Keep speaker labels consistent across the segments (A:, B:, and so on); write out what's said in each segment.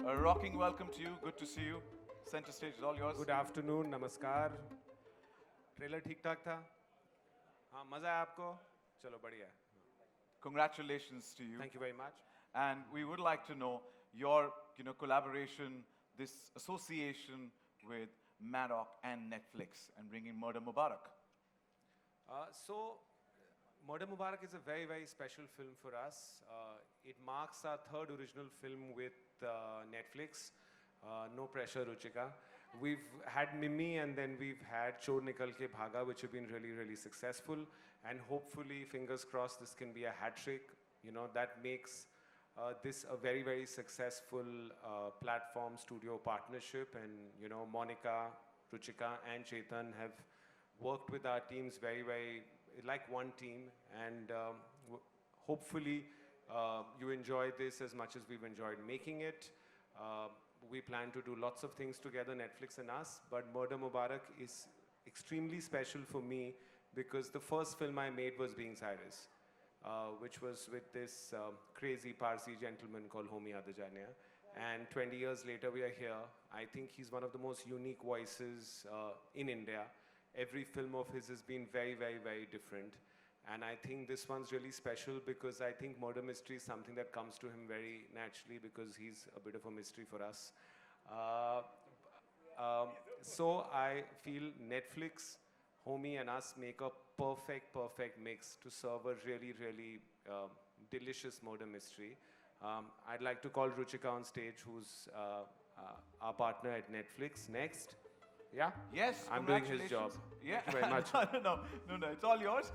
A: A rocking welcome to you. Good to see you. Center stage is all yours.
B: Good afternoon, नमस्कार. Trailer ठीक ठाक था? हाँ, मजा आया आपको? चलो बढ़िया.
A: Congratulations to you.
B: Thank you very much.
A: And we would like to know your, collaboration, this association with Maddock and Netflix and bringing Murder Mubarak.
B: So, Murder Mubarak is a very, very special film for us. It marks our third original film with Netflix. No pressure, Ruchika. We've had Mimi and then we've had Chor Nikal Ke Bhaga, which have been really, really successful. And hopefully, fingers crossed, this can be a hat trick. That makes this a very, very successful platform studio partnership. And, Monica, Ruchika and Chetan have worked with our teams very, very like one team. And hopefully, you enjoy this as much as we've enjoyed making it. We plan to do lots of things together, Netflix and us, but Murder Mubarak is extremely special for me because the first film I made was Being Cyrus, which was with this crazy Parsi gentleman called Homi Adajania. And 20 years later, we are here. I think he's one of the most unique voices in India. Every film of his has been very, very, very different. And I think this one's really special because I think murder mystery is something that comes to him very naturally because he's a bit of a mystery for us. So I feel Netflix, Homi and us make a perfect, perfect mix to serve a really, really delicious murder mystery. I'd like to call Ruchika on stage, who's our partner at Netflix. Next. Yeah?
A: Yes,
B: I'm doing his job.
A: Yeah.
B: Thank you very much.
A: No, it's all yours.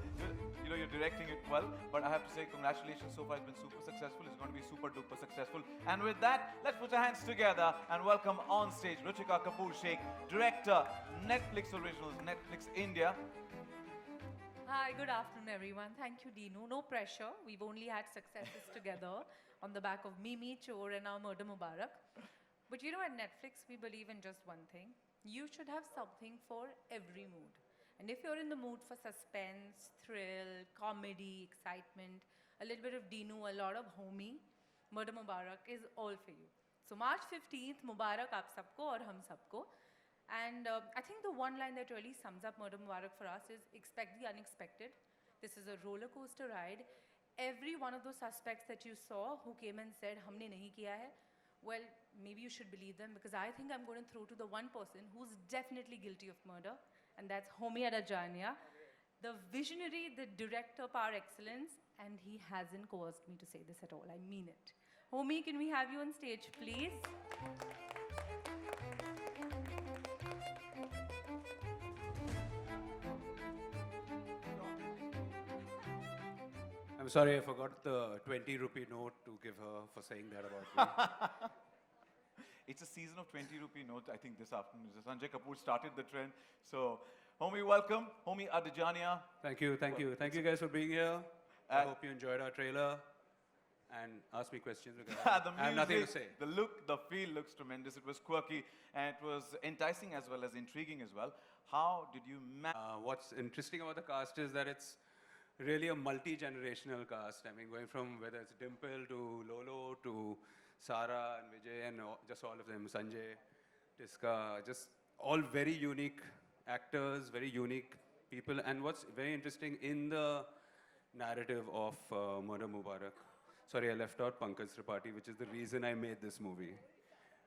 A: You're directing it well, but I have to say congratulations. So far it's been super successful. It's going to be super duper successful. And with that, let's put our hands together and welcome on stage Ruchika Kapoor Sheikh, director, Netflix Originals, Netflix India.
C: Hi, good afternoon, everyone. Thank you, Dinu. No pressure. We've only had successes together on the back of Mimi, Chor, and now Murder Mubarak. But at Netflix, we believe in just one thing. You should have something for every mood. And if you're in the mood for suspense, thrill, comedy, excitement, a little bit of Dinu, a lot of Homi, Murder Mubarak is all for you. So March 15th, Mubarak aap sabko aur hum sabko. And I think the one line that really sums up Murder Mubarak for us is expect the unexpected. This is a roller coaster ride. Every one of those suspects that you saw who came and said, humne nahi kiya hai, well, maybe you should believe them because I think I'm going to throw to the one person who's definitely guilty of murder, and that's Homi Adajania, the visionary, the director par excellence, and he hasn't coerced me to say this at all. I mean it. Homi, can we have you on stage, please?
D: I'm sorry, I forgot the 20 rupee note to give her for saying that about me.
A: It's a season of 20 rupee note, I think, this afternoon. Sanjay Kapoor started the trend. So, Homi, welcome. Homi Adajania.
D: Thank you. Thank you guys for being here. I hope you enjoyed our trailer and asked me questions because I have nothing to say.
A: The look, the feel looks tremendous. It was quirky and it was enticing as well as intriguing as well. How did you
D: What's interesting about the cast is that it's really a multi-generational cast. I mean, going from whether it's Dimple to Lolo to Sara and Vijay and just all of them, Sanjay, Tiska, just all very unique actors, very unique people. And what's very interesting in the narrative of Murder Mubarak, sorry, I left out Pankaj Tripathi, which is the reason I made this movie.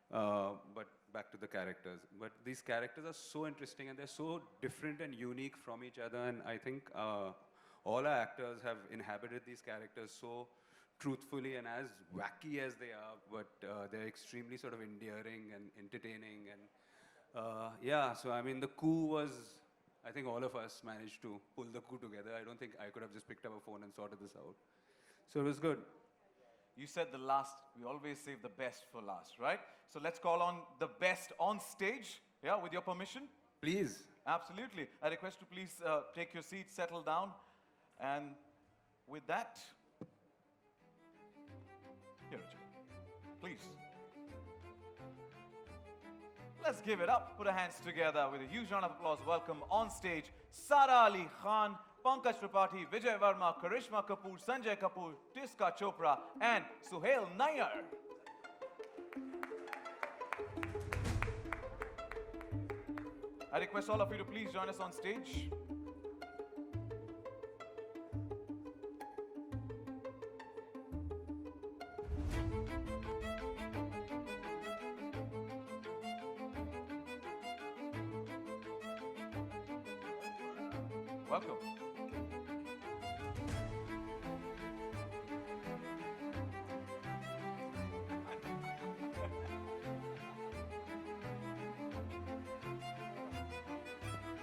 D: But back to the characters. But these characters are so interesting and they're so different and unique from each other. And I think all our actors have inhabited these characters so truthfully and as wacky as they are, but they're extremely sort of endearing and entertaining. And yeah, so I mean, the coup was, I think all of us managed to pull the coup together. I don't think I could have just picked up a phone and sorted this out. So it was good.
A: You said the last, we always save the best for last, right? So let's call on the best on stage, yeah, with your permission.
D: Please.
A: Absolutely. I request you please take your seats, settle down. And with that, here, please. Let's give it up. Put our hands together with a huge round of applause. Welcome on stage Sara Ali Khan, Pankaj Tripathi, Vijay Verma, Karishma Kapoor, Sanjay Kapoor, Tiska Chopra, and Suhail Nair. I request all of you to please join us on stage. Welcome.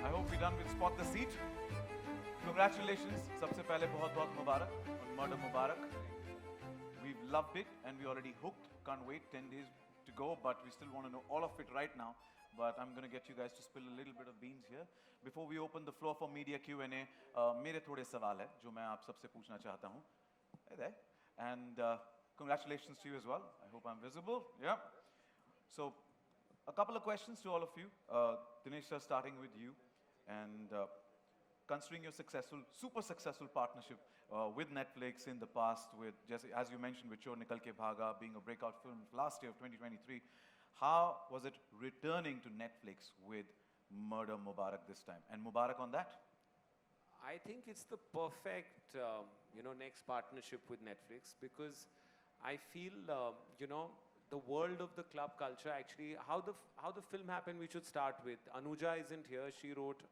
A: I hope we're done with Spot the Seat. Congratulations. सबसे पहले बहुत मुबारक on Murder Mubarak. We've loved it and we already hooked. Can't wait 10 days to go, but we still want to know all of it right now. But I'm going to get you guys to spill a little bit of beans here. Before we open the floor for media Q&A, मेरे थोड़े सवाल हैं जो मैं आप सबसे पूछना चाहता हूँ. Hey there. And congratulations to you as well. I hope I'm visible. Yeah. So, a couple of questions to all of you. Dinesh sir, starting with you. And considering your successful, super successful partnership with Netflix in the past, with just as you mentioned, with Chor Nikal Ke Bhaga being a breakout film last year of 2023, how was it returning to Netflix with Murder Mubarak this time? And Mubarak on that?
B: I think it's the perfect, next partnership with Netflix because I feel, the world of the club culture actually, how the film happened, we should start with. Anuja isn't here. She wrote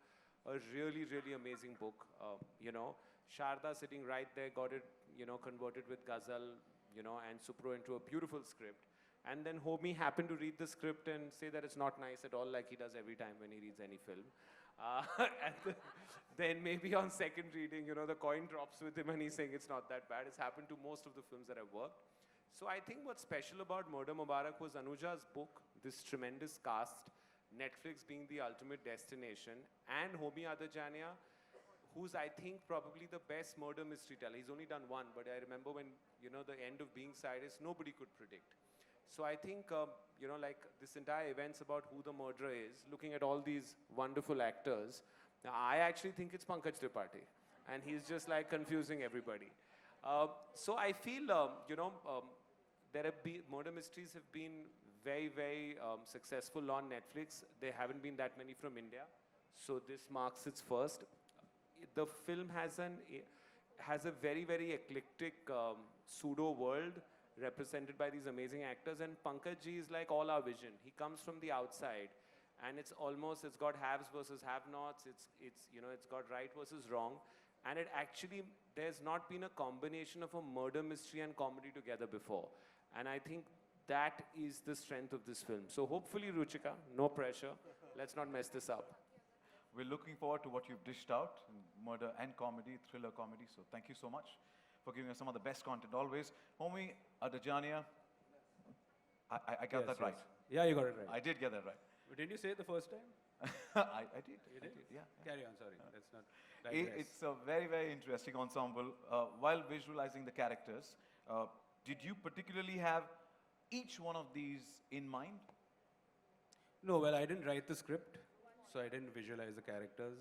B: a really, really amazing book. Sharda sitting right there got it, converted with Ghazal, and Supro into a beautiful script. And then Homi happened to read the script and say that it's not nice at all, like he does every time when he reads any film. And then maybe on second reading, the coin drops with him and he's saying it's not that bad. It's happened to most of the films that I've worked. So I think what's special about Murder Mubarak was Anuja's book, this tremendous cast, Netflix being the ultimate destination, and Homi Adajania, who's I think probably the best murder mystery teller. He's only done one, but I remember when, the end of Being Cyrus, nobody could predict. So I think, like this entire event's about who the murderer is, looking at all these wonderful actors. Now, I actually think it's Pankaj Tripathi, and he's just like confusing everybody. So I feel, murder mysteries have been very, very successful on Netflix. There haven't been that many from India, so this marks its first. The film has a very, very eclectic pseudo world represented by these amazing actors, and Pankaj ji is like all our vision. He comes from the outside, and it's got haves versus have-nots. It's got right versus wrong, and it actually there's not been a combination of a murder mystery and comedy together before, and I think that is the strength of this film. So hopefully, Ruchika, no pressure. Let's not mess this up.
A: We're looking forward to what you've dished out, murder and comedy, thriller comedy. So thank you so much for giving us some of the best content always. Homi Adajania, I got that right.
D: Yeah, you got it right.
A: I did get that right.
D: But didn't you say it the first time?
A: I did.
D: You
A: I
D: did?
A: Yeah.
D: Carry on, sorry. Let's not
A: It's a very, very interesting ensemble. While visualizing the characters, did you particularly have each one of these in mind?
D: No, well, I didn't write the script, so I didn't visualize the characters.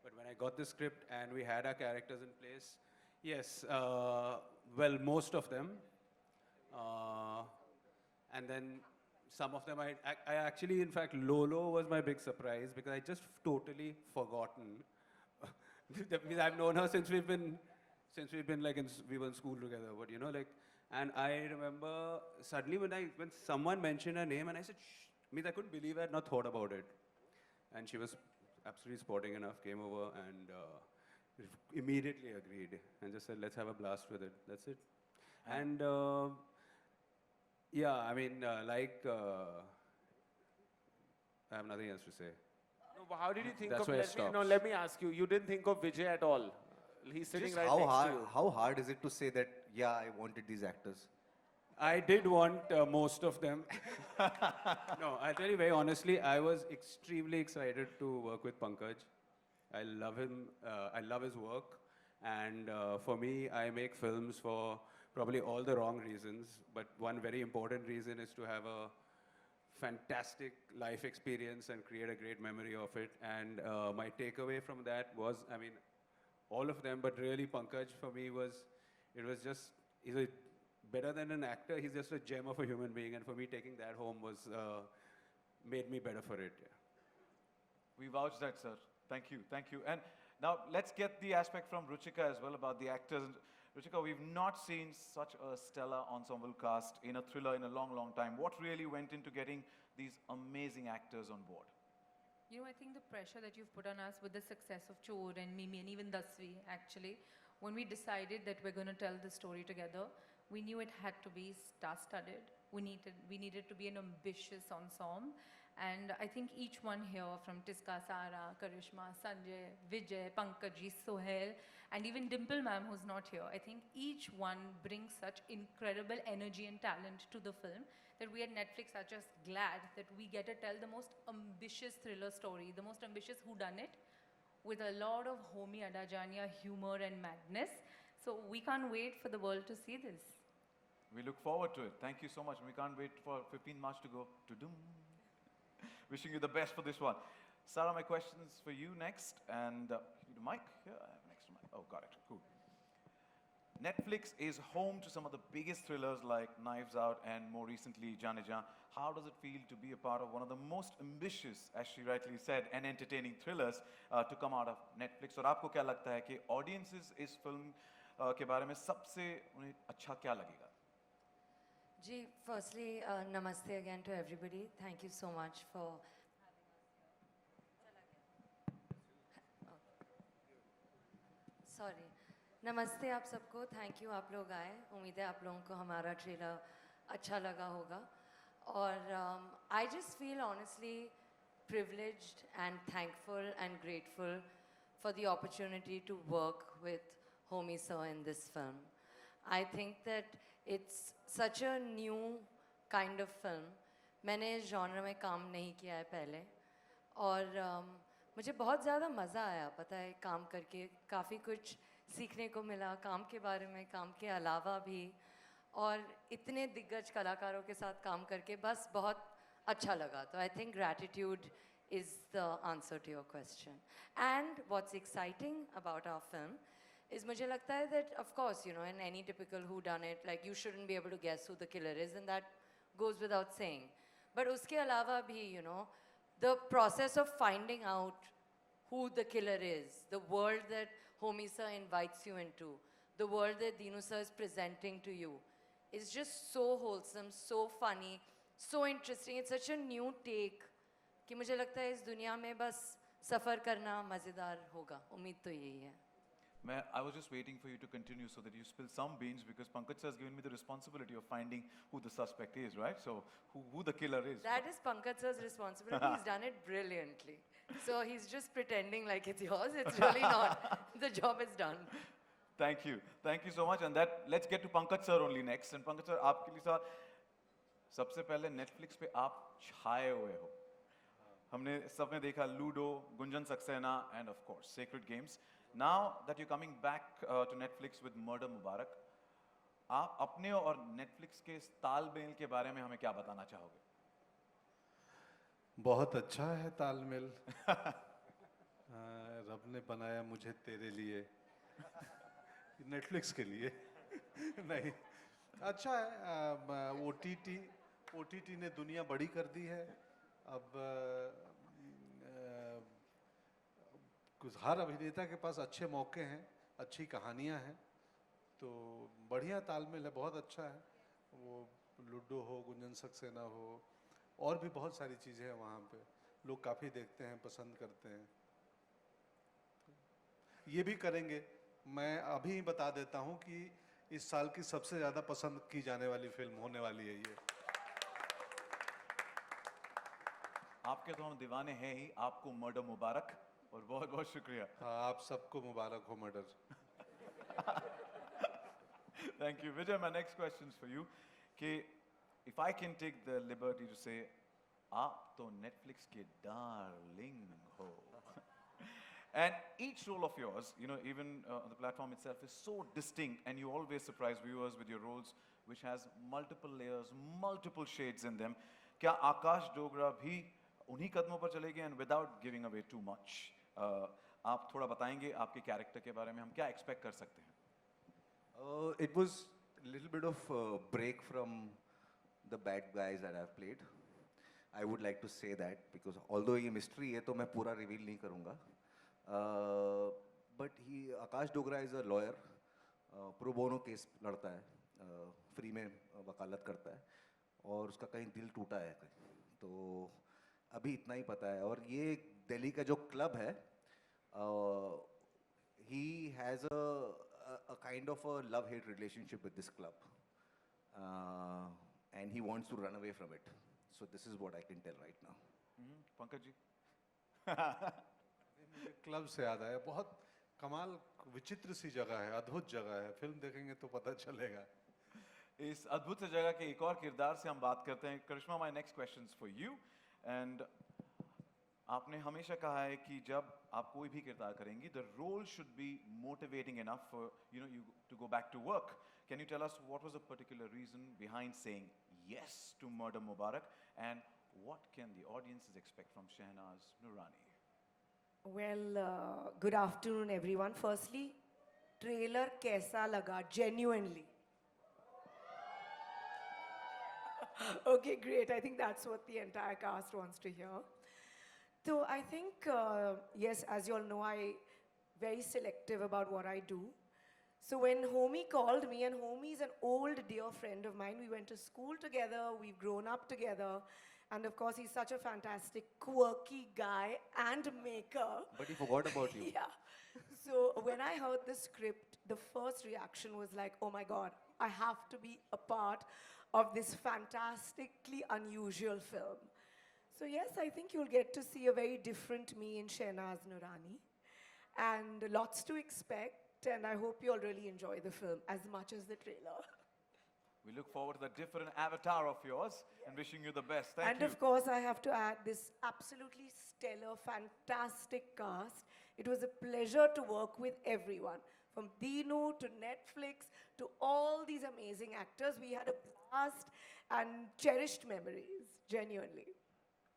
D: But when I got the script and we had our characters in place, yes, well, most of them. And then some of them, I actually, in fact, Lolo was my big surprise because I just totally forgotten. That means I've known her since we've been like, we were in school together, but and I remember suddenly when someone mentioned her name and I said, shh, I couldn't believe I had not thought about it. And she was absolutely sporting enough, came over and immediately agreed and just said, let's have a blast with it. That's it. And yeah, I mean, I have nothing else to say.
B: No, but how did you think
D: That's
B: of?
D: where it stops.
B: Let me ask you. You didn't think of Vijay at all. He's sitting
E: Just
B: right next to you.
E: how hard is it to say that, yeah, I wanted these actors?
D: I did want most of them. No, I'll tell you very honestly, I was extremely excited to work with Pankaj. I love him, I love his work. And for me, I make films for probably all the wrong reasons. But one very important reason is to have a fantastic life experience and create a great memory of it. And my takeaway from that was, I mean, all of them, but really Pankaj for me he's a better than an actor, he's just a gem of a human being, and for me taking that home was, made me better for it. Yeah.
A: We vouch that, sir. Thank you, thank you. And now let's get the aspect from Ruchika as well about the actors. Ruchika, we've not seen such a stellar ensemble cast in a thriller in a long, long time. What really went into getting these amazing actors on board?
C: You know, I think the pressure that you've put on us with the success of Chor and Mimi and even Dasvi, actually, when we decided that we're going to tell the story together, we knew it had to be star-studded. We needed to be an ambitious ensemble. And I think each one here, from Tiska, Sara, Karishma, Sanjay, Vijay, Pankaj, Sohail, and even Dimple ma'am, who's not here, I think each one brings such incredible energy and talent to the film that we at Netflix are just glad that we get to tell the most ambitious thriller story, the most ambitious whodunit, with a lot of homey adajania humor and madness. So we can't wait for the world to see this.
A: We look forward to it. Thank you so much. We can't wait for 15 March to go. To-dum. Wishing you the best for this one. Sarah, my question's for you next. And the mic? Yeah, I have next to mic. Oh, got it. Cool. Netflix is home to some of the biggest thrillers like Knives Out and more recently Jaane Jaan. How does it feel to be a part of one of the most ambitious, as she rightly said, and entertaining thrillers to come out of Netflix? और आपको क्या लगता है कि audiences इस film के बारे में सबसे उन्हें अच्छा क्या लगेगा?
F: Ji, firstly, namaste again to everybody. Thank you so much for Sorry. नमस्ते आप सबको. Thank you आप लोग आए. उम्मीद है आप लोगों को हमारा ट्रेलर अच्छा लगा होगा. और I just feel honestly privileged and thankful and grateful for the opportunity to work with Homi sir in this film. I think that it's such a new kind of film. मैंने इस genre में काम नहीं किया है पहले और मुझे बहुत ज़्यादा मज़ा आया पता है काम करके काफ़ी कुछ सीखने को मिला काम के बारे में काम के अलावा भी और इतने दिग्गज कलाकारों के साथ काम करके बस बहुत अच्छा लगा तो I think gratitude is the answer to your question. And what's exciting about our film is मुझे लगता है that of course you know in any typical whodunit like you shouldn't be able to guess who the killer is and that goes without saying. But उसके अलावा भी you know the process of finding out who the killer is, the world that Homi sir invites you into, the world that Dinu sir is presenting to you, is just so wholesome, so funny, so interesting. It's such a new take कि मुझे लगता है इस दुनिया में बस सफ़र करना मज़ेदार होगा. उम्मीद तो यही है.
A: I was just waiting for you to continue so that you spill some beans because Pankaj sir has given me the responsibility of finding who the suspect is, right? So who the killer is.
F: That is Pankaj sir's responsibility. He's done it brilliantly. So he's just pretending like it's yours. It's really not. The job is done.
A: Thank you. Thank you so much. And that let's get to Pankaj sir only next. And Pankaj sir, आपके लिए sir सबसे पहले Netflix पे आप छाए हुए हो. हमने सबने देखा Ludo, Gunjan Saxena, and of course Sacred Games. Now that you're coming back to Netflix with Murder Mubarak, आप अपने और Netflix के इस तालमेल के बारे में हमें क्या बताना चाहोगे?
G: बहुत अच्छा है तालमेल. रब ने बनाया मुझे तेरे लिए, Netflix के लिए. नहीं, अच्छा है. OTT ने दुनिया बड़ी कर दी है. अब हर अभिनेता के पास अच्छे मौके हैं, अच्छी कहानियां हैं, तो बढ़िया तालमेल है, बहुत अच्छा है. वो लूडो हो, गुंजन सक्सेना हो, और भी बहुत सारी चीज़ें हैं वहाँ पे. लोग काफ़ी देखते हैं, पसंद करते हैं. ये भी करेंगे. मैं अभी ही बता देता हूँ कि इस साल की सबसे ज़्यादा पसंद की जाने वाली फिल्म होने वाली है ये.
A: आपके तो हम दीवाने हैं ही. आपको मर्डर मुबारक और बहुत बहुत शुक्रिया.
G: हाँ, आप सबको मुबारक हो murder.
A: Thank you. Vijay, my next question is for you. कि if I can take the liberty to say, आप तो Netflix के darling हो. And each role of yours, you know, even on the platform itself is so distinct and you always surprise viewers with your roles which has multiple layers, multiple shades in them. क्या आकाश डोगरा भी उन्हीं कदमों पर चलेंगे and without giving away too much? आप थोड़ा बताएंगे आपके कैरेक्टर के बारे में हम क्या एक्सपेक्ट कर सकते हैं?
E: It was a little bit of a break from the bad guys that I've played. I would like to say that because although ये mystery है तो मैं पूरा reveal नहीं करूँगा. But Akash Dogra is a lawyer, pro bono case लड़ता है, free में वकालत करता है और उसका कहीं दिल टूटा है तो अभी इतना ही पता है और ये दिल्ली का जो क्लब है he has a kind of a love-hate relationship with this club and he wants to run away from it. So this is what I can tell right now.
A: Pankaj ji
G: मुझे क्लब से याद आया, बहुत कमाल विचित्र सी जगह है, अद्भुत जगह है, फिल्म देखेंगे तो पता चलेगा.
A: इस अद्भुत से जगह के एक और किरदार से हम बात करते हैं. Karishma, my next question for you. And आपने हमेशा कहा है कि जब आप कोई भी किरदार करेंगी, the role should be motivating enough for you to go back to work. Can you tell us what was the particular reason behind saying yes to Murder Mubarak, and what can the audiences expect from Shehnaz Nurani?
H: Well, good afternoon, everyone. Firstly, trailer kaisa laga? Genuinely. Okay, great. I think that's what the entire cast wants to hear. So I think, yes, as you all know, I'm very selective about what I do. So when Homie called me, and Homie is an old dear friend of mine, we went to school together, we've grown up together, and of course he's such a fantastic, quirky guy and maker.
E: But he forgot about you.
H: Yeah. So when I heard the script, the first reaction was like, oh my God, I have to be a part of this fantastically unusual film. So yes, I think you'll get to see a very different me in Shehnaz Nurani, and lots to expect. And I hope you all really enjoy the film as much as the trailer.
A: We look forward to the different avatar of yours and wishing you the best. Thank
H: And
A: you.
H: of course, I have to add this absolutely stellar, fantastic cast. It was a pleasure to work with everyone, from Dinu to Netflix to all these amazing actors. We had a blast and cherished memories, genuinely.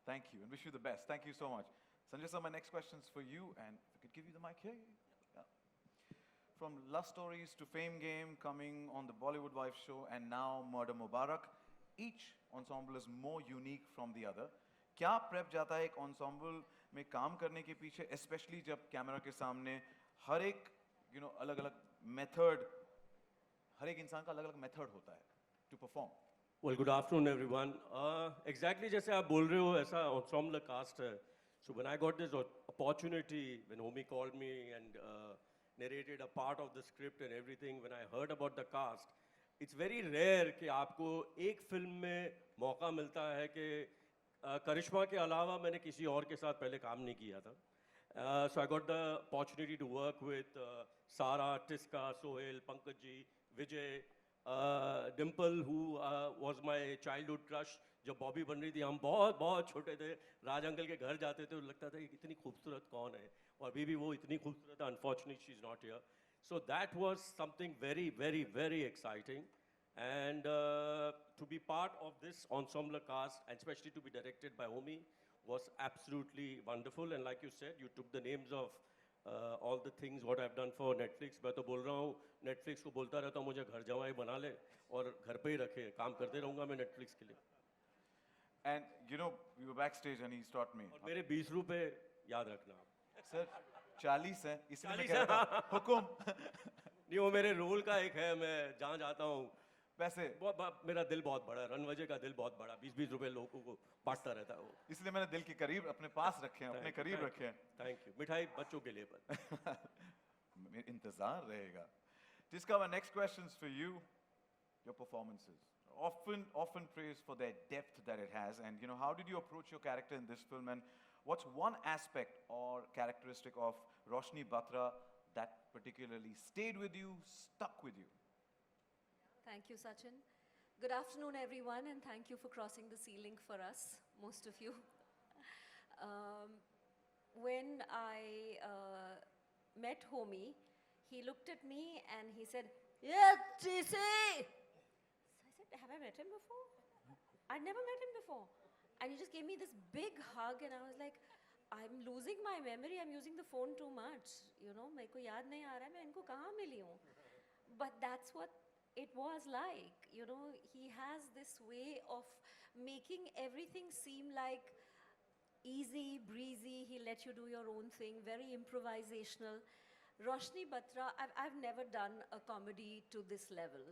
A: Thank you, and wish you the best. Thank you so much. Sanjay sir, my next question is for you, and if I could give you the mic here. Yeah. From Love Stories to Fame Game, coming on the Bollywood Wife show, and now Murder Mubarak, each ensemble is more unique from the other. क्या prep जाता है एक ensemble में काम करने के पीछे, especially जब कैमरा के सामने हर एक अलग-अलग method, हर एक इंसान का अलग-अलग method होता है to perform.
I: Well, good afternoon, everyone. Exactly जैसे आप बोल रहे हो, ऐसा ensemble cast है. So when I got this opportunity, when Homie called me and narrated a part of the script and everything, when I heard about the cast, it's very rare कि आपको एक फिल्म में मौका मिलता है कि करिश्मा के अलावा मैंने किसी और के साथ पहले काम नहीं किया था. So I got the opportunity to work with Sara, Tiska, Sohail, Pankaj ji, Vijay, Dimple, who was my childhood crush. जब बॉबी बन रही थी, हम बहुत बहुत छोटे थे, राज अंकल के घर जाते थे, लगता था कि इतनी खूबसूरत कौन है, और अभी भी वो इतनी खूबसूरत है. Unfortunately, she's not here. So that was something very, very, very exciting. And to be part of this ensemble cast, and especially to be directed by Homie, was absolutely wonderful. And like you said, you took the names of all the things what I've done for Netflix. मैं तो बोल रहा हूँ, Netflix को बोलता रहता हूँ मुझे घर जमाई बना ले और घर पे ही रखे, काम करते रहूँगा मैं Netflix के लिए.
A: And we were backstage and he's taught me.
I: और मेरे 20 रुपए याद रखना.
A: Sir, 40 हैं, इसलिए मैं कह रहा था, हुकुम.
I: नहीं, वो मेरे रोल का एक है, मैं जहाँ जाता हूँ
A: पैसे.
I: मेरा दिल बहुत बड़ा है, रणवजे का दिल बहुत बड़ा, 20-20 रुपए लोगों को बांटता रहता है वो.
A: इसलिए मैंने दिल के करीब अपने पास रखे हैं, अपने करीब रखे हैं.
I: Thank you. मिठाई बच्चों के लिए पर.
A: इंतजार रहेगा. Tiska, my next questions for you. Your performances, often praised for their depth that it has, and how did you approach your character in this film, and what's one aspect or characteristic of Roshni Batra that particularly stayed with you, stuck with you?
J: Thank you, Sachin. Good afternoon, everyone, and thank you for crossing the ceiling for us, most of you. When I met Homie, he looked at me and he said, "Yeah, TC!" So I said, "Have I met him before?" I'd never met him before. And he just gave me this big hug, and I was like, I'm losing my memory. I'm using the phone too much. मेरे को याद नहीं आ रहा है मैं इनको कहाँ मिली हूँ. But that's what it was like. He has this way of making everything seem like easy, breezy. He'll let you do your own thing, very improvisational. Roshni Batra, I've never done a comedy to this level.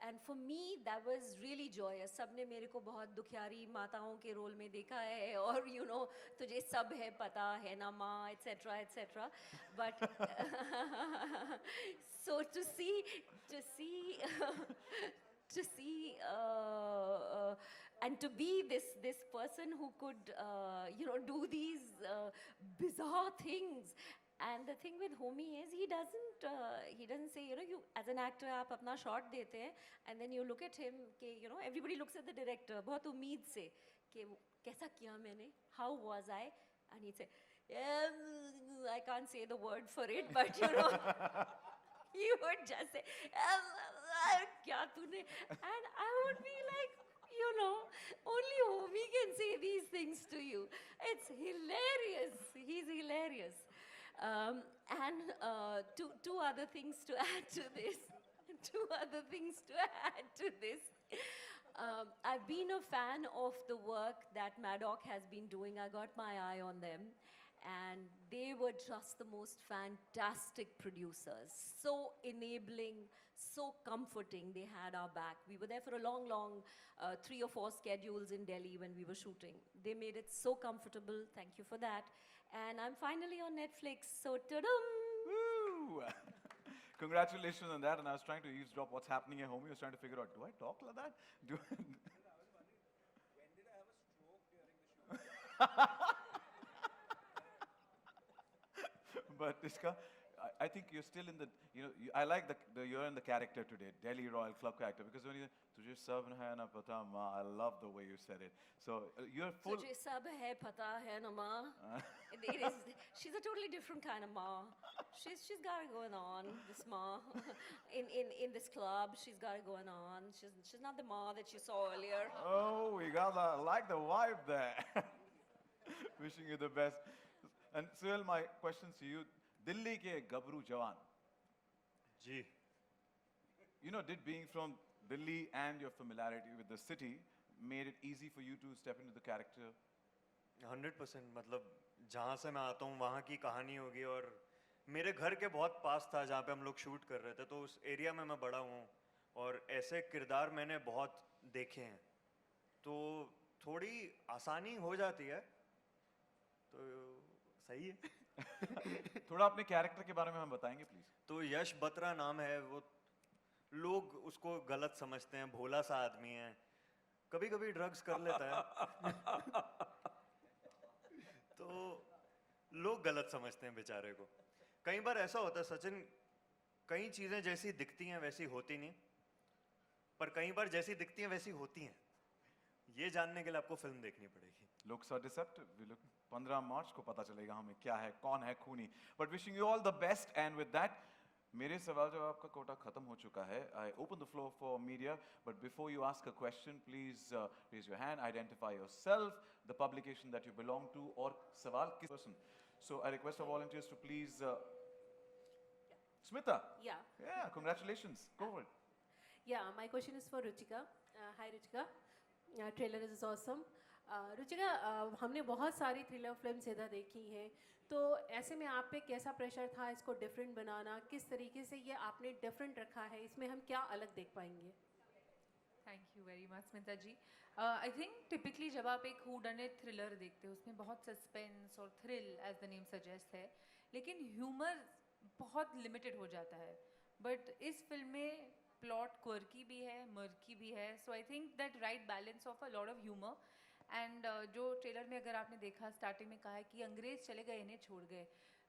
J: And for me, that was really joyous. सबने मेरे को बहुत दुखियारी माताओं के role में देखा है और you know तुझे सब है पता है ना माँ etc etc. But so to see to see and to be this person who could you know do these bizarre things. And the thing with Homi is he doesn't say, you know, you as an actor आप अपना shot देते हैं and then you look at him कि you know everybody looks at the director बहुत उम्मीद से कि कैसा किया मैंने, how was I, and he'd say yeah, I can't say the word for it but you know he would just say क्या तूने, and I would be like, you know, only Homi can say these things to you. It's hilarious. He's hilarious. And two other things to add to this. I've been a fan of the work that Maddock has been doing. I got my eye on them. And they were just the most fantastic producers. So enabling, so comforting. They had our back. We were there for a long 3 or 4 schedules in Delhi when we were shooting. They made it so comfortable. Thank you for that. And I'm finally on Netflix, so ta-dum!
A: Woo! Congratulations on that. And I was trying to eavesdrop what's happening at home. I was trying to figure out, do I talk like that? When did I have a stroke during the shoot? But Ishka, I think you're still in the, you know, I like you're in the character today, Delhi Royal Club character, because when you, Tujhe sab hai na pata ma, I love the way you said it. So you're full.
J: Tujhe sab hai pata hai na ma. She's a totally different kind of ma. She's got it going on, this ma. In this club, she's got it going on. She's not the ma that you saw earlier.
A: Oh, we got that. I like the vibe there. Wishing you the best. And Suhail, my questions to you. Delhi ke Gabru Jawan.
K: Ji.
A: You know, did being from Delhi and your familiarity with the city made it easy for you to step into the character?
K: 100%. मतलब जहाँ से मैं आता हूँ वहाँ की कहानी होगी और मेरे घर के बहुत पास था जहाँ पे हम लोग शूट कर रहे थे, तो उस एरिया में मैं बड़ा हूँ और ऐसे किरदार मैंने बहुत देखे हैं, तो थोड़ी आसानी हो जाती है, तो सही है.
A: थोड़ा अपने कैरेक्टर के बारे में हम बताएंगे प्लीज.
K: तो यश बत्रा नाम है, वो लोग उसको गलत समझते हैं, भोला सा आदमी है, कभी कभी ड्रग्स कर लेता है. तो लोग गलत समझते हैं बेचारे को. कई बार ऐसा होता है सचिन, कई चीजें जैसी दिखती हैं वैसी होती नहीं, पर कई बार जैसी दिखती हैं वैसी होती हैं. ये जानने के लिए आपको फिल्म देखनी पड़ेगी.
A: Looks are deceptive. 15 मार्च को पता चलेगा हमें क्या है, कौन है खूनी. But wishing you all the best. And with that, मेरे सवाल जवाब का कोटा खत्म हो चुका है. I open the floor for media. But before you ask a question, please raise your hand, identify yourself, the publication that you belong to, or सवाल किस person. So I request our volunteers to please. Smita.
L: Yeah.
A: Yeah. Congratulations. Go for it.
L: Yeah. My question is for Ruchika. Hi, Ruchika. Trailer is awesome. Ruchika, हमने बहुत सारी thriller films इधर देखी हैं, तो ऐसे में आप पे कैसा प्रेशर था इसको डिफरेंट बनाना, किस तरीके से ये आपने डिफरेंट रखा है, इसमें हम क्या अलग देख पाएंगे?
C: Thank you very much Smita ji. I think typically जब आप एक हूडनेट थ्रिलर देखते हो उसमें बहुत सस्पेंस और thrill as the name suggest है, लेकिन ह्यूमर बहुत लिमिटेड हो जाता है. बट इस फिल्म में प्लॉट क्वर्की भी है, मर्की भी है, so I think that right balance of a lot of humour. And जो ट्रेलर में अगर आपने देखा, स्टार्टिंग में कहा है कि अंग्रेज चले गए इन्हें छोड़ गए,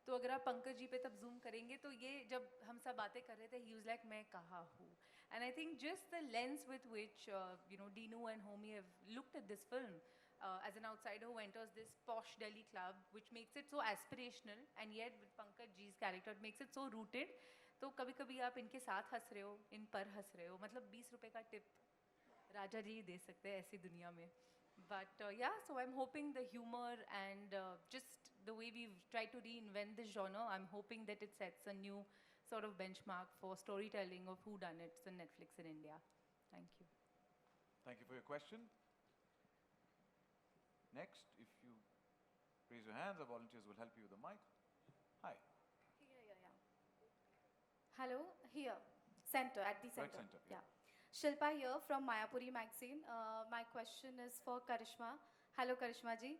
C: तो अगर आप पंकज जी पे तब जूम करेंगे तो ये जब हम सब बातें कर रहे थे, ही वाज लाइक मैं कहाँ हूँ. And I think just the lens with which you know Dinu and Homi have looked at this film as an outsider who enters this posh Delhi club, which makes it so aspirational, and yet with Pankaj ji's character it makes it so rooted. तो कभी कभी आप इनके साथ हंस रहे हो, इन पर हंस रहे हो, मतलब 20 रुपए का टिप राजा जी दे सकते हैं ऐसी दुनिया में. But yeah, so I'm hoping the humor and just the way we've tried to reinvent this genre, I'm hoping that it sets a new sort of benchmark for storytelling of whodunits and Netflix in India. Thank you.
A: Thank you for your question. Next, if you raise your hands, our volunteers will help you with the mic. Hi.
M: Hello, here, center, at the
A: Right
M: center.
A: center, yeah.
M: Shilpa here from Mayapuri magazine. My question is for Karishma. Hello, Karishma ji.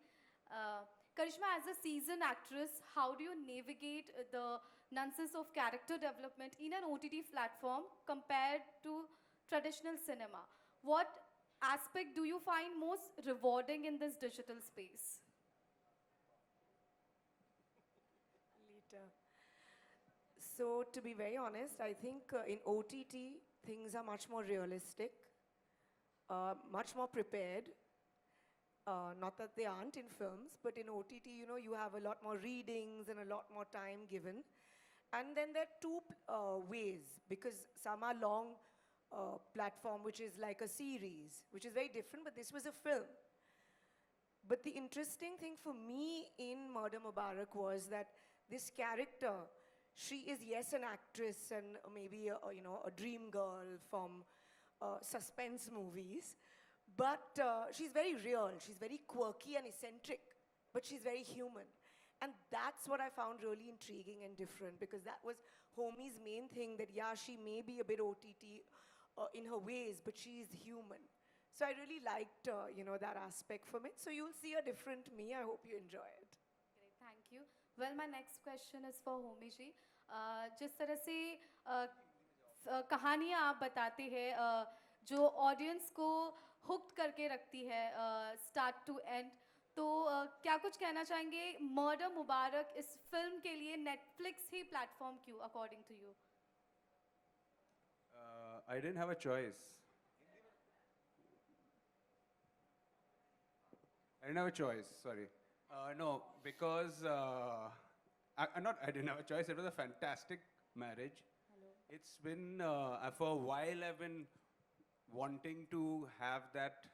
M: Karishma, as a seasoned actress, how do you navigate the nuances of character development in an OTT platform compared to traditional cinema? What aspect do you find most rewarding in this digital space?
H: Later. So, to be very honest, I think in OTT, things are much more realistic, much more prepared. Not that they aren't in films, but in OTT, you know, you have a lot more readings and a lot more time given. And then there are two ways, because some are long platform, which is like a series, which is very different, but this was a film. But the interesting thing for me in Murder Mubarak was that this character, she is, yes, an actress and maybe you know, a dream girl from suspense movies, but she's very real. She's very quirky and eccentric, but she's very human. And that's what I found really intriguing and different, because that was Homie's main thing, that yeah, she may be a bit OTT in her ways, but she's human. So I really liked, you know, that aspect from it. So you'll see a different me. I hope you enjoy it.
M: Great, thank you. Well, my next question is for Homi ji. जिस तरह से कहानियाँ आप बताते हैं जो audience को hooked करके रखती है स्टार्ट टू एंड, तो क्या कुछ कहना चाहेंगे मर्डर मुबारक इस फिल्म के लिए नेटफ्लिक्स ही प्लेटफॉर्म क्यों according to you?
D: I didn't have a choice. I didn't have a choice, sorry. No, because I didn't have a choice. It was a fantastic marriage.
M: Hello.
D: It's been, for a while I've been wanting to have that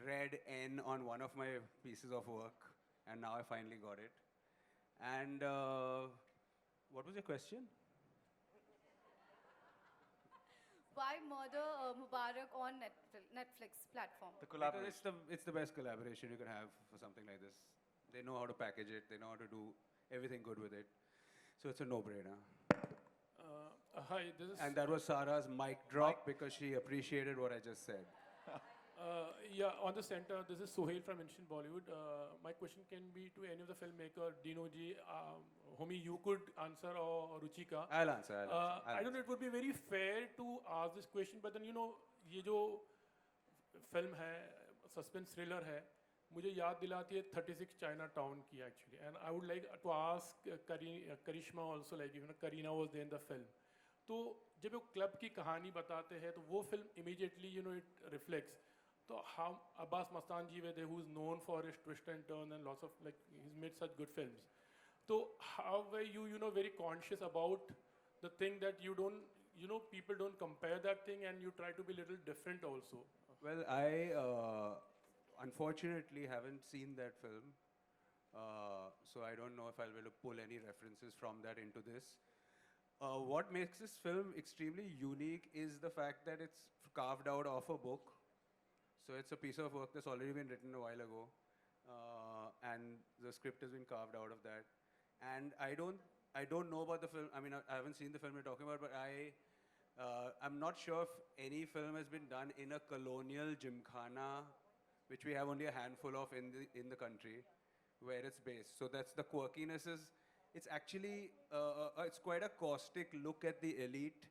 D: red N on one of my pieces of work, and now I finally got it. And what was your question?
M: Why Murder Mubarak on Netflix platform?
A: The
D: Because
A: collaboration.
D: it's the best collaboration you can have for something like this. They know how to package it. They know how to do everything good with it. So it's a no-brainer.
N: Hi, this is...
D: And that was Sarah's mic drop because she appreciated what I just said.
N: Yeah, on the center, this is Sohail from Ancient Bollywood. My question can be to any of the filmmaker, Dino ji, Homi, you could answer, or Ruchika.
D: I'll answer.
N: I don't know, it would be very fair to ask this question, but then, you know, ये जो film है, suspense thriller है, मुझे याद दिलाती है 36 Chinatown की actually. And I would like to ask Karishma also, like, you know, Kareena was there in the film. तो जब वो क्लब की कहानी बताते हैं तो वो film immediately, you know, it reflects. So how Abbas Mastan ji were there, who's known for his twist and turn and lots of, like, he's made such good films. So how were you, you know, very conscious about the thing that you don't, you know, people don't compare that thing and you try to be a little different also?
D: Well, I unfortunately haven't seen that film. So I don't know if I'll be able to pull any references from that into this. What makes this film extremely unique is the fact that it's carved out of a book. So it's a piece of work that's already been written a while ago, and the script has been carved out of that. And I don't know about the film. I mean, I haven't seen the film you're talking about, but I'm not sure if any film has been done in a colonial gymkhana, which we have only a handful of in the country, where it's based. So that's the quirkiness is. It's actually it's quite a caustic look at the elite,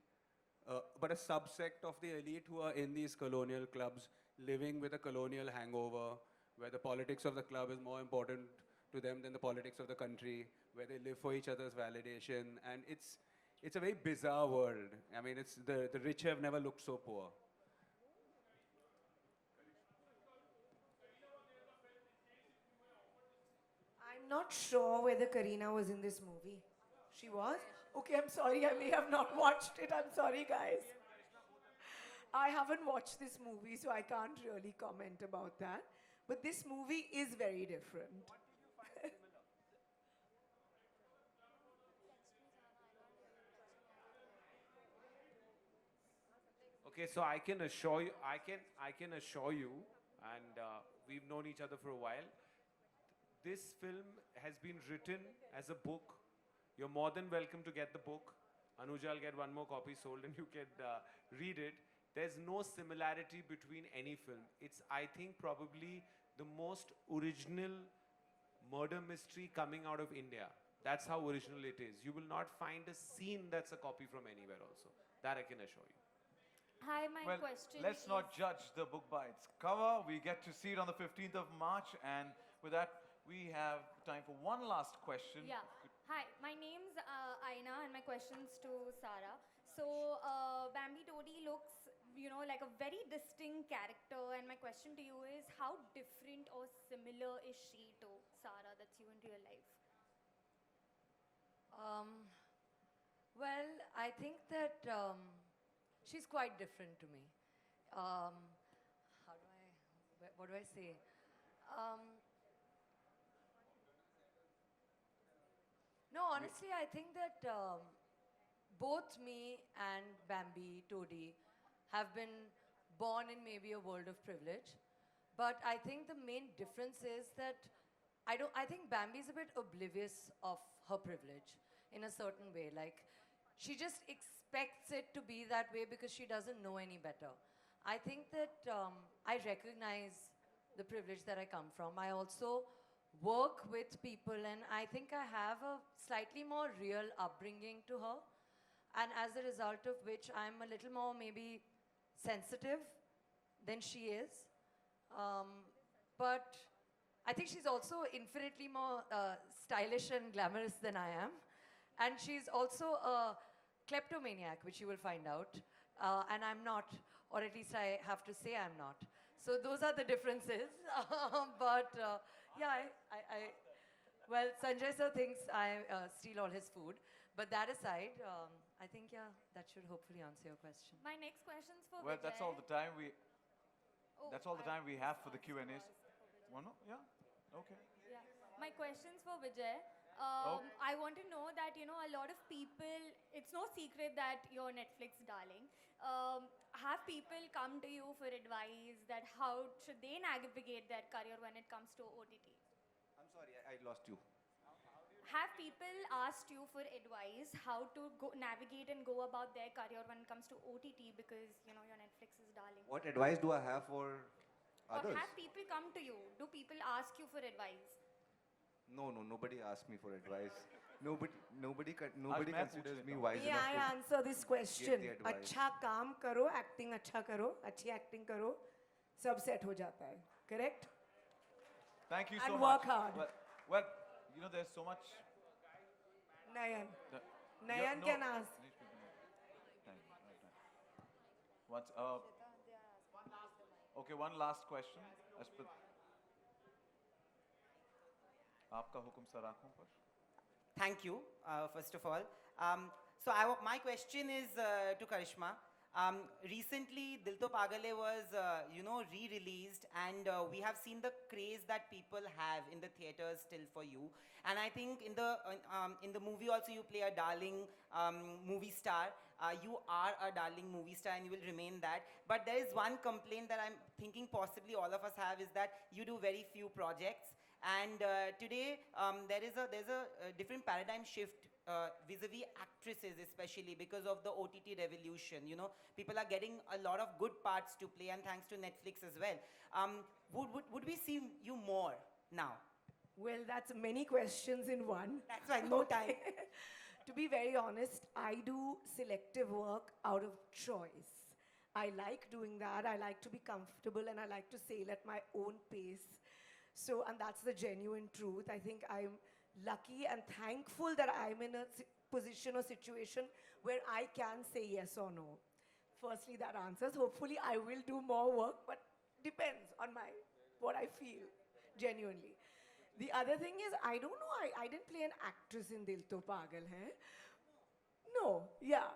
D: but a subsect of the elite who are in these colonial clubs, living with a colonial hangover, where the politics of the club is more important to them than the politics of the country, where they live for each other's validation, and it's a very bizarre world. I mean, it's the rich have never looked so poor.
H: I'm not sure whether Kareena was in this movie. She was? Okay, I'm sorry, I may have not watched it. I'm sorry, guys. I haven't watched this movie, so I can't really comment about that. But this movie is very different.
B: Okay, so I can assure you, and we've known each other for a while, this film has been written as a book. You're more than welcome to get the book. Anuja will get one more copy sold and you can read it. There's no similarity between any film. It's, I think, probably the most original murder mystery coming out of India. That's how original it is. You will not find a scene that's a copy from anywhere also. That I can assure you.
M: Hi, my
A: Well,
M: question
A: let's
M: is...
A: not judge the book by its cover. We get to see it on the 15th of March, and with that, we have time for one last question.
M: Yeah. Hi, my name's Aina, and my question's to Sarah. So, Bambi Todi looks, like a very distinct character, and my question to you is, how different or similar is she to Sarah, that's you in real life?
F: Well, I think that she's quite different to me. What do I say? No, honestly, I think that both me and Bambi Todi have been born in maybe a world of privilege. But I think the main difference is that I think Bambi's a bit oblivious of her privilege in a certain way. Like, she just expects it to be that way because she doesn't know any better. I think that I recognize the privilege that I come from. I also work with people, and I think I have a slightly more real upbringing to her. And as a result of which, I'm a little more maybe sensitive than she is. But I think she's also infinitely more stylish and glamorous than I am. And she's also a kleptomaniac, which you will find out. And I'm not, or at least I have to say I'm not. So those are the differences. But yeah, well, Sanjay sir thinks I steal all his food. But that aside, I think, yeah, that should hopefully answer your question.
M: My next question's for
A: Well,
M: Vijay.
A: that's all the time we...
M: Oh,
A: That's all the time we have for the Q&As. One more? Yeah? Okay.
M: Yeah. My question's for Vijay. I want to know that, a lot of people, it's no secret that you're Netflix darling. Have people come to you for advice that how should they navigate their career when it comes to OTT?
E: I'm sorry, I lost you.
M: Have people asked you for advice how to navigate and go about their career when it comes to OTT because, you're Netflix's darling?
E: What advice do I have for others?
M: Or have people come to you? Do people ask you for advice?
E: No, nobody asked me for advice. Nobody considers me wise
H: May
E: enough
H: I
E: to
H: answer this question?
E: the advice.
H: अच्छा काम करो, acting अच्छा करो, अच्छी acting करो, सब set हो जाता है. Correct?
A: Thank you so
H: And
A: much.
H: work hard.
A: Well, there's so much...
H: Nayan.
A: The-
H: Nayan
A: no-
H: can ask.
A: Thank you. Once, okay, one last question. As per आपका हुक्म सर आँखों पर.
O: Thank you, first of all. So my question is to Karishma. Recently, Dil To Pagal Hai was, re-released, and we have seen the craze that people have in the theaters still for you. And I think in the movie also you play a darling movie star. You are a darling movie star, and you will remain that. But there is one complaint that I'm thinking possibly all of us have is that you do very few projects. And today there's a different paradigm shift vis-a-vis actresses, especially because of the OTT revolution. People are getting a lot of good parts to play, and thanks to Netflix as well. Would we see you more now?
H: Well, that's many questions in one.
O: That's why no time.
H: To be very honest, I do selective work out of choice. I like doing that. I like to be comfortable, and I like to sail at my own pace. So, and that's the genuine truth. I think I'm lucky and thankful that I'm in a position or situation where I can say yes or no. Firstly, that answers. Hopefully, I will do more work, but depends on what I feel, genuinely. The other thing is, I don't know, I didn't play an actress in Dil To Pagal Hai. No, yeah.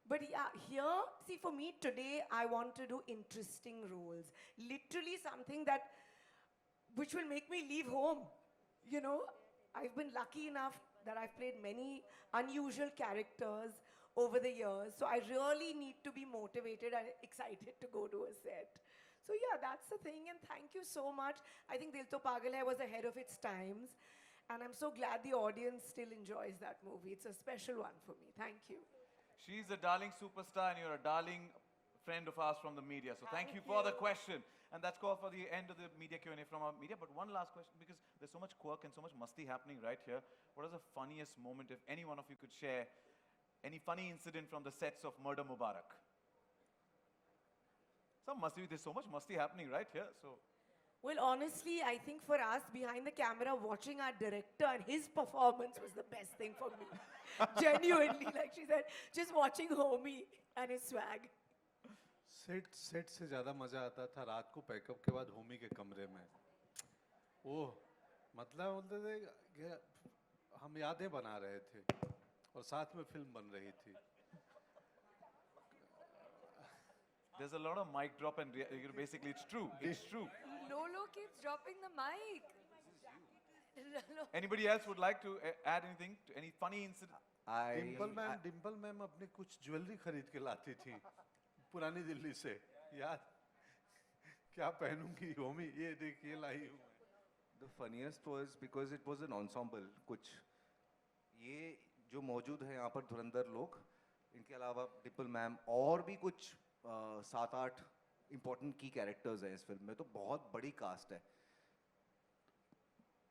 H: But yeah, here, see, for me today, I want to do interesting roles. Literally something which will make me leave home. I've been lucky enough that I've played many unusual characters over the years. So I really need to be motivated and excited to go to a set. So yeah, that's the thing, and thank you so much. I think Dil To Pagal Hai was ahead of its times, and I'm so glad the audience still enjoys that movie. It's a special one for me. Thank you.
A: She's a darling superstar and you're a darling friend of ours from the media. So thank you for the question. And that's called for the end of the media Q&A from our media. But one last question, because there's so much quirk and so much musty happening right here. What is the funniest moment, if any one of you could share, any funny incident from the sets of Murder Mubarak? There's so much musty happening right here. So
H: Well, honestly, I think for us behind the camera, watching our director and his performance was the best thing for me. Genuinely, like she said, just watching Homie and his swag.
G: Set से ज़्यादा मज़ा आता था रात को pack up के बाद होमी के कमरे में। ओह, मतलब बोलते थे कि हम यादें बना रहे थे और साथ में फिल्म बन रही थी।
A: there's a lot of mic drop and basically it's true. It's true.
F: Lolo keeps dropping the mic.
A: Anybody else would like to add anything to any funny incident?
G: Dimple ma'am अपनी कुछ ज्वेलरी खरीद के लाती थी पुरानी दिल्ली से यार क्या पहनूंगी होमी ये देखिए लाई हूँ
E: The funniest was because it was an ensemble. कुछ ये जो मौजूद है यहाँ पर धुरंधर लोग, इनके अलावा डिम्पल मैम और भी कुछ 7-8 important key characters हैं इस फिल्म में, तो बहुत बड़ी कास्ट है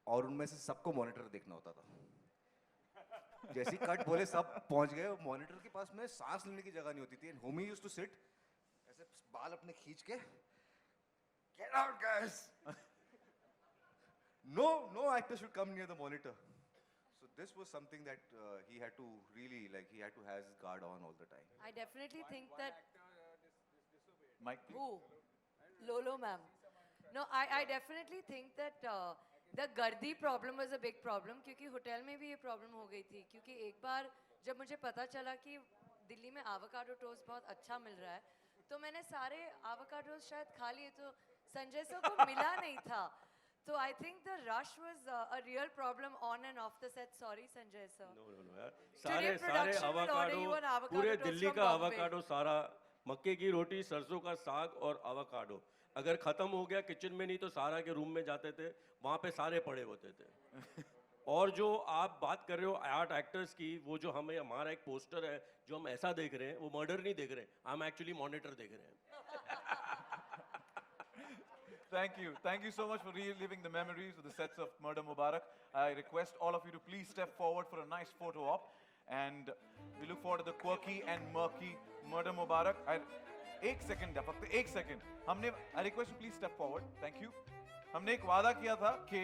E: और उनमें से सबको मॉनिटर देखना होता था। जैसी कट बोले सब पहुंच गए, मॉनिटर के पास में सांस लेने की जगह नहीं होती थी। होमी यूज्ड टू सिट ऐसे बाल अपने खींच के get out guys no actor should come near the monitor. So this was something that he had to really he had to have his guard on all the time.
F: I definitely think that.
A: Mike, please.
F: Who? Lolo ma'am. No, I definitely think that the गर्दी problem was a big problem क्योंकि hotel में भी ये problem हो गई थी क्योंकि एक बार जब मुझे पता चला कि दिल्ली में avocado toast बहुत अच्छा मिल रहा है तो मैंने सारे avocado शायद खा लिए तो संजय सर को मिला नहीं था तो I think the rush was a real problem on and off the set. Sorry Sanjay sir.
I: No यार सारे avocado पूरे दिल्ली का avocado सारा मक्के की रोटी सरसों का साग और avocado अगर खत्म हो गया किचन में नहीं तो सारा के रूम में जाते थे वहाँ पे सारे पड़े होते थे और जो आप बात कर रहे हो 8 एक्टर्स की वो जो हमारा एक पोस्टर है जो हम ऐसा देख रहे हैं वो मर्डर नहीं देख रहे हैं हम एक्चुअली मॉनिटर देख रहे हैं
A: Thank you so much for reliving the memories of the sets of Murder Mubarak. I request all of you to please step forward for a nice photo op and we look forward to the quirky and murky Murder Mubarak. एक second फक्त एक second हमने आई request please step forward thank you हमने एक वादा किया था कि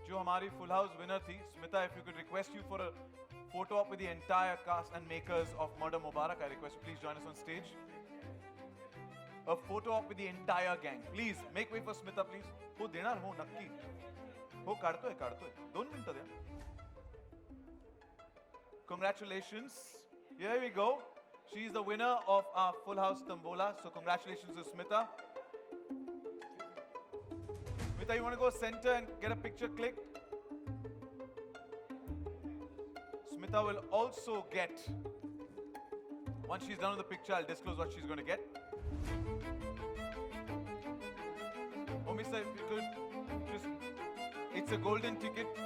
A: जो हमारी फुल हाउस विनर थी Smita if you could request you for a photo op with the entire cast and makers of murder Mubarak I request please join us on stage a photo op with the entire gang please make way for Smita please हो देणार हो नक्की हो काढतोय 2 मिनिटं द्या congratulations here we go. She is the winner of our Full House Tombola. So congratulations to Smita. Smita, you want to go center and get a picture clicked? Smita will also get, once she's done with the picture, I'll disclose what she's going to get. Oh, Mr. If you could just, it's a golden ticket,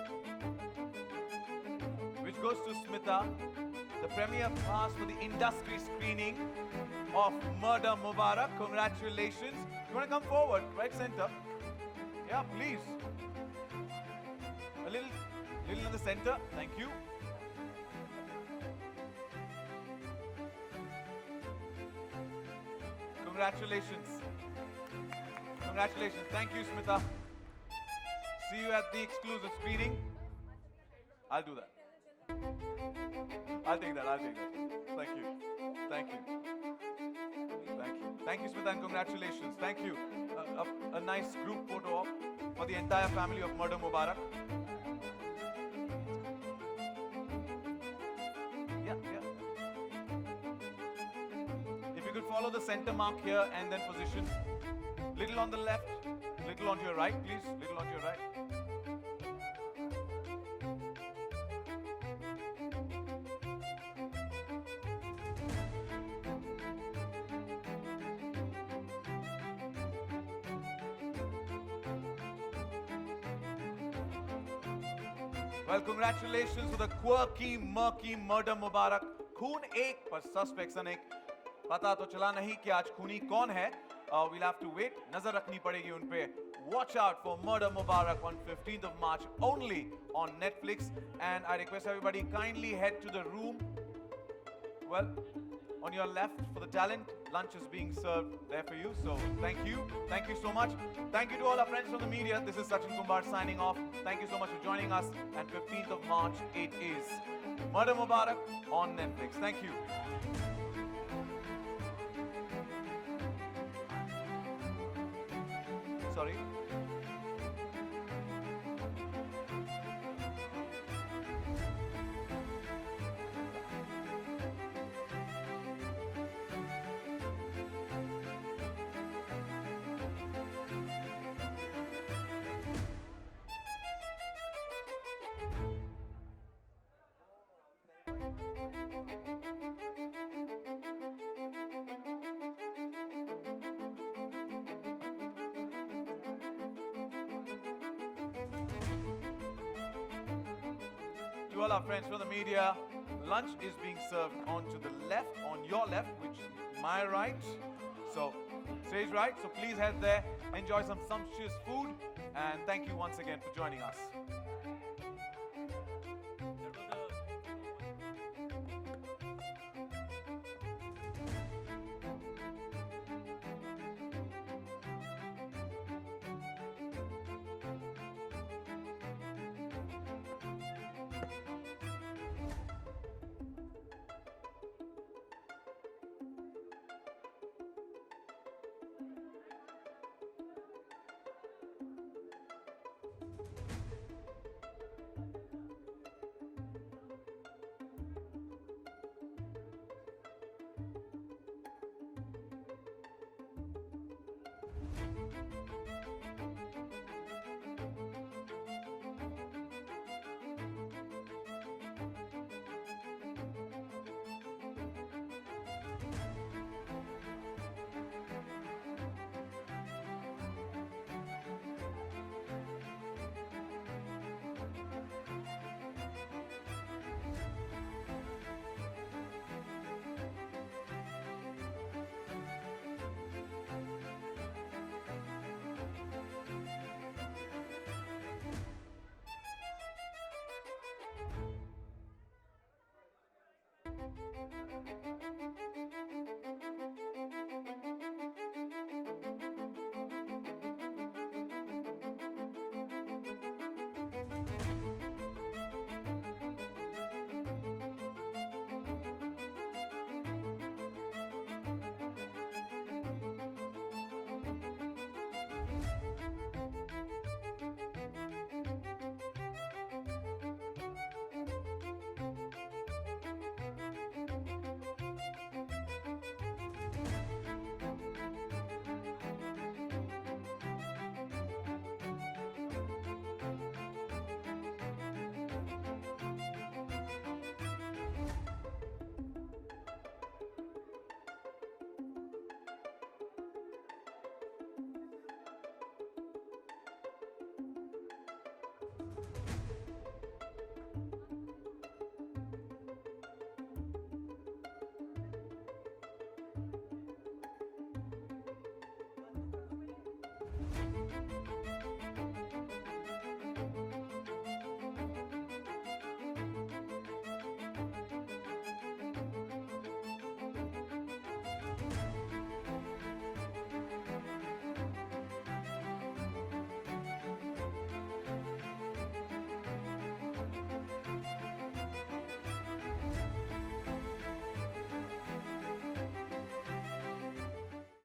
A: which goes to Smita. The premiere pass for the industry screening of Murder Mubarak. Congratulations. You want to come forward, right center? Yeah, please. A little in the center. Thank you. Congratulations. Congratulations. Thank you, Smita. See you at the exclusive screening. I'll do that. I'll take that. Thank you. Thank you, Smita, and congratulations. Thank you. A nice group photo op for the entire family of Murder Mubarak. Yeah. If you could follow the center mark here and then position. Little on the left, little on your right, please. Little on your right. Well, congratulations to the quirky, murky murder Mubarak. खून एक पर suspects अनेक. पता तो चला नहीं कि आज खूनी कौन है. We'll have to wait. नजर रखनी पड़ेगी उन पे. Watch out for Murder Mubarak on 15th of March only on Netflix. And I request everybody kindly head to the room. Well, on your left for the talent, lunch is being served there for you. So thank you. Thank you so much. Thank you to all our friends from the media. This is Sachin Kumbar signing off. Thank you so much for joining us. And 15th of March, it is Murder Mubarak on Netflix. Thank you. Sorry. To all our friends from the media, lunch is being served on to the left, on your left, which is my right. So, stage right. So please head there, enjoy some sumptuous food, and thank you once again for joining us.